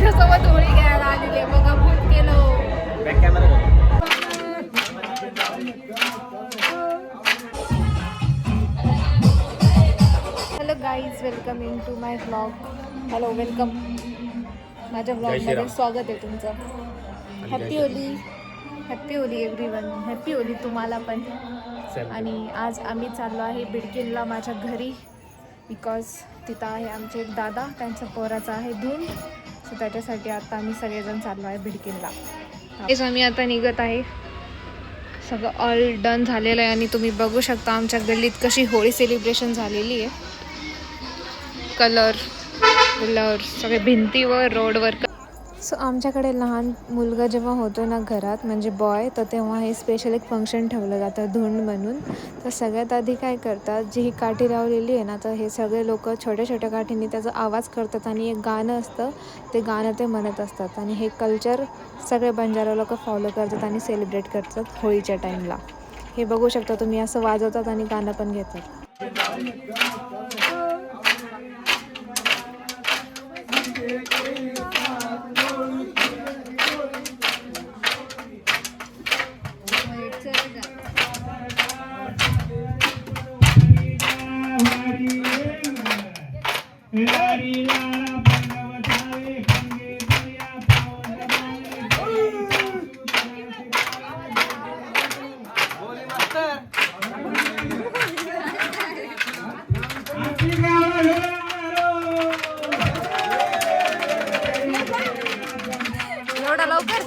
माझ्यासोबत होळी खेळायला आलेली बघा भूत केलं. Hello guys, welcome in to my vlog. Hello, welcome माझ्या व्लॉगमध्ये स्वागत आहे तुमचं. Happy Holi, happy Holi everyone, happy Holi तुम्हाला पण. आणि आज आम्ही चाललो आहे बिडकीनला माझ्या घरी, बिकॉज तिथं आहे आमचे एक दादा, त्यांच्या पोराचा आहे धून. सो त्याच्यासाठी आता आम्ही सगळेजण चाललो आहे बिडकीनला. हेच आम्ही आता निघत आहे. सगळं ऑल डन झालेलं आहे आणि तुम्ही बघू शकता आमच्या गल्लीत कशी होळी सेलिब्रेशन झालेली आहे. कलर सगळे भिंतीवर, रोडवर. सो आमच्याकडे लहान मुलगा जेव्हा होतो ना घरात, म्हणजे बॉय, तर तेव्हा हे स्पेशल एक फंक्शन ठेवलं जातं धुंड म्हणून. तर सगळ्यात आधी काय करतात, जी ही काठी लावलेली आहे ना, तर हे सगळे लोक छोट्या छोट्या काठींनी त्याचा आवाज करतात आणि एक गाणं असतं, ते गाणं ते म्हणत असतात. आणि हे कल्चर सगळे बंजारा लोक फॉलो करतात आणि सेलिब्रेट करतात होळीच्या टाईमला. हे बघू शकता तुम्ही, असं वाजवतात आणि गाणं पण घेतात. एवढा लवकर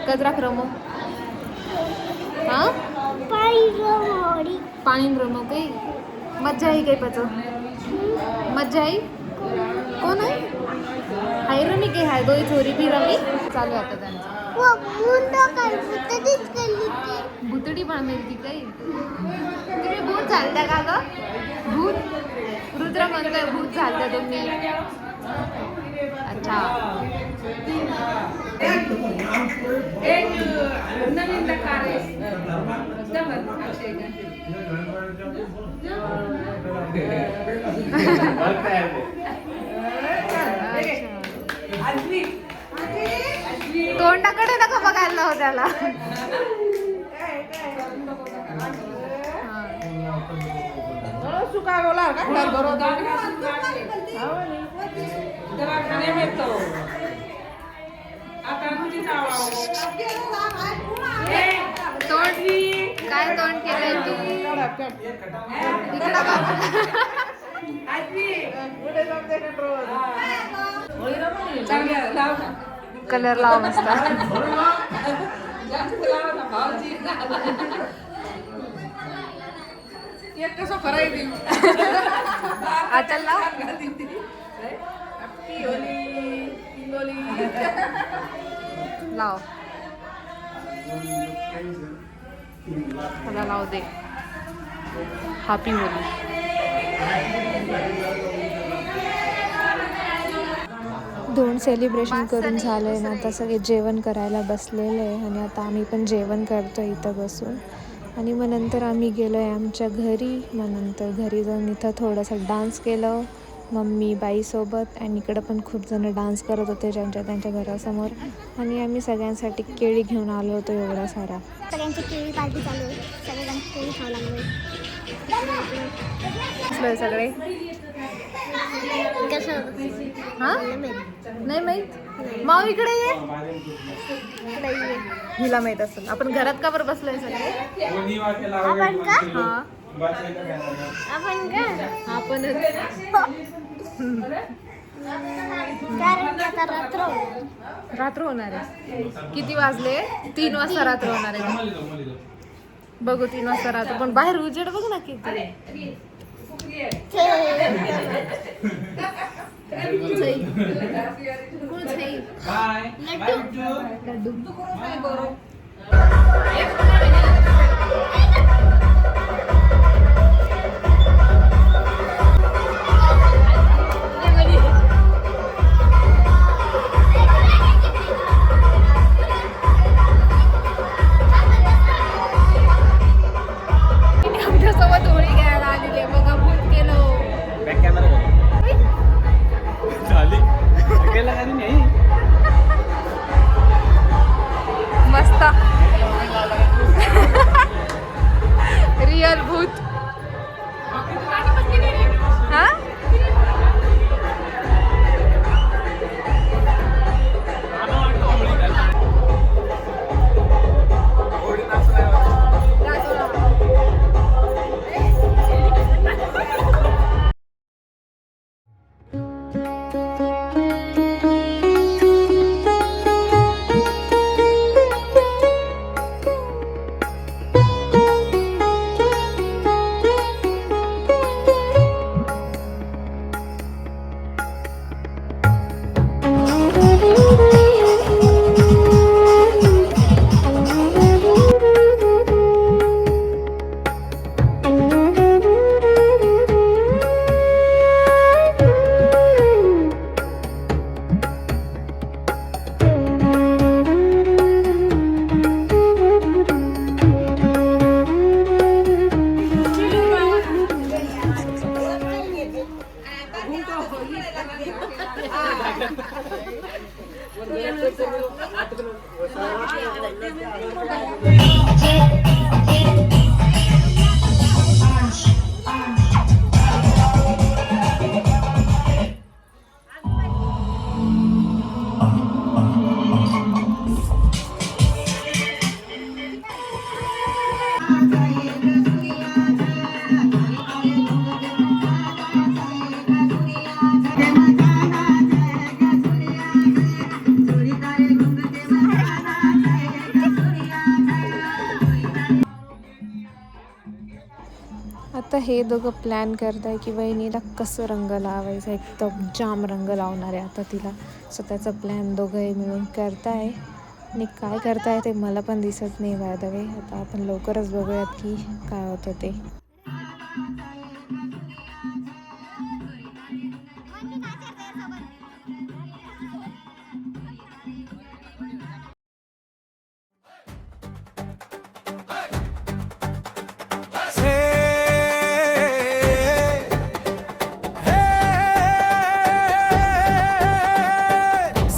कजरा रमो. हाँ पानी रमो काही मज्जा आहे काही पच मज्जा आहे. कोण आहे हाय रमी काही हाय दोई छोरी बी रमी चालू आता त्यांचं. भुतडी बांधायची काही तुम्ही भूत झालता का ग? भूत रुद्र म्हणतोय भूत झालता तुम्ही. अच्छा नवीन प्रकार तोंडाकडे नका बघायला हो त्याला. काय तोंड केलंय तू? कलर लाव मस्त. आता लाव. लाव मला लाव दे. हॅपी होली. दोन सेलिब्रेशन करून झालंय ना, आता सगळे जेवण करायला बसलेलं आहे आणि आता आम्ही पण जेवण करतो इथं बसून. आणि मग नंतर आम्ही गेलो आहे आमच्या घरी. मग नंतर घरी जाऊन इथं थोडंसं डान्स केलं मम्मी बाईसोबत. आणि इकडं पण खूप जण डान्स करत होते त्यांच्या घरासमोर. आणि आम्ही सगळ्यांसाठी केळी घेऊन आलो होतो एवढा सारा. सगळ्यांची केळी पार्टी चालू आहे. सगळ्यांना केळी खावं लागलं सगळे. हा नाही माहित. माऊ इकडे ये. हिला माहित असेल. आपण घरात का बरं बसलोय सगळे? रात्र होणार आहे. किती वाजले? 3 वाजता रात्र होणार आहे. बघू 3 वाजता रात्र. पण बाहेर उजेड बघ ना किती. आमच्यासोबत होळी घ्यायला आलेली आहे बघा. भूत केलं. मस्त. रियल भूत. हा आता हे दोघं प्लॅन करताय की वहिनीला कसं रंग लावायचा. एकदम जाम रंग लावणार आहे आता तिला. सो त्याचा प्लॅन दोघंही मिळून करताय. आणि काय करताय ते मला पण दिसत नाही बाय द वे. आता आपण लवकरच बघूयात की काय होतं ते.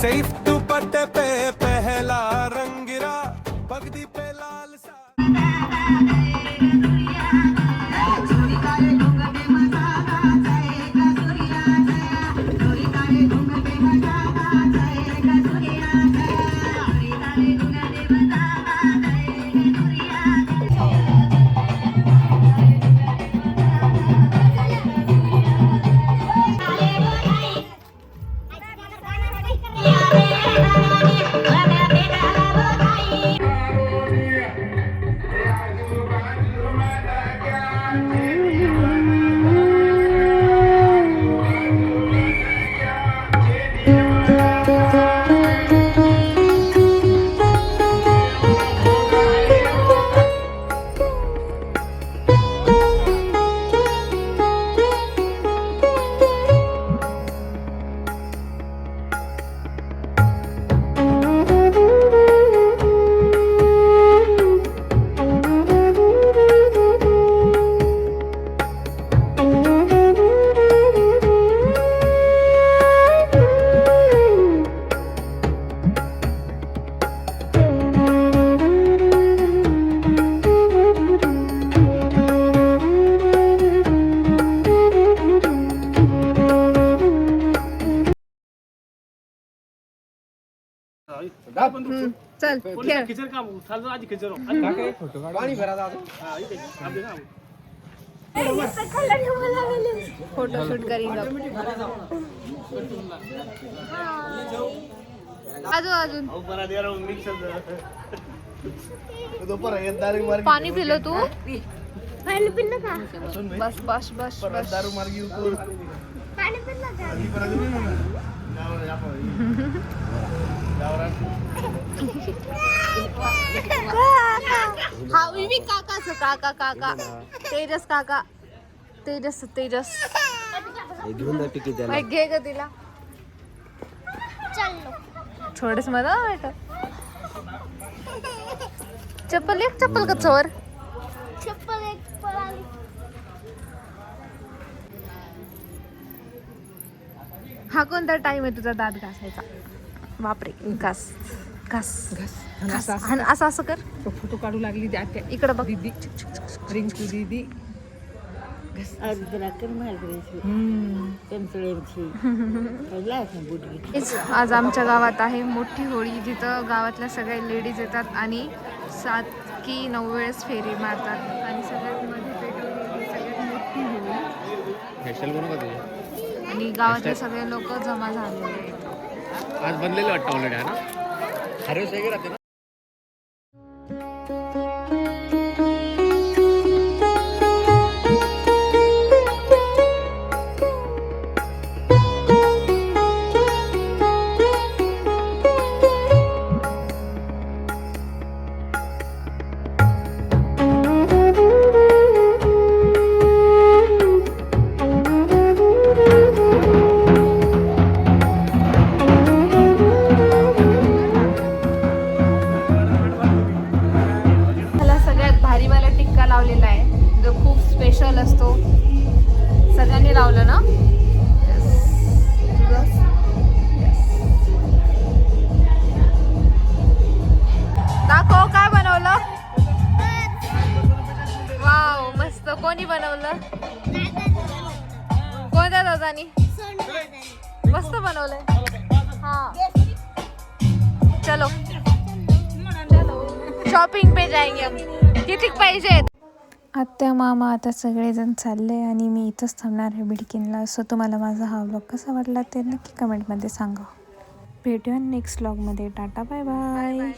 सैफ दुपट्टे पे पहला रंग गिरा, पगड़ी पे लाल सा। चल खेळ. फोटोशूट करेंगे. अजून पाणी पिलं तू? पाणी पिलं का? बस बस बस बस. पाणी पिलं का? हा मी काकाच काका काका तेजस काका तेजस तेजस घे ग तिला चाललो. थोडस मला बेटा चप्पल एक चप्पल कच्चावर चप्पल एक पळाली. हा कोणता टाइम आहे तुझा दात घासायचा? बापरे घास घास घास आणि असं असं कर. फोटो काढू लागली त्या इकडं बघ. दीदी रिंकू दीदी आज आमच्या गावात आहे मोठी होळी, जिथं गावातल्या सगळ्या लेडीज येतात आणि 7 की 9 वेळेस फेरी मारतात आणि सगळ्यात मध्ये पेटवलेली सगळ्यात मोठी होळी आणि गावातले सगळे लोक जमा झालेले आहेत. आज बनलेलं वाटतं ऑलरेडी आहे ना. हरवेळेस वेगळे राहते ना. लावलेला आहे जो खूप स्पेशल असतो. सगळ्यांनी लावलं ना? दाखव काय बनवलं. वाव मस्त. कोणी बनवलं? कोणत्या दादानी? मस्त बनवलंय. हा चलो शॉपिंग पे जाएंगे हम. किती पाहिजे? आत्या मामा आता सगळेजण चालले आणि मी इथंच थांबणार आहे बिडकीनला. सो तुम्हाला माझा हा व्लॉग कसा वाटला ते नक्की कमेंटमध्ये सांगा. भेटूया नेक्स्ट व्लॉगमध्ये. Tata bye bye.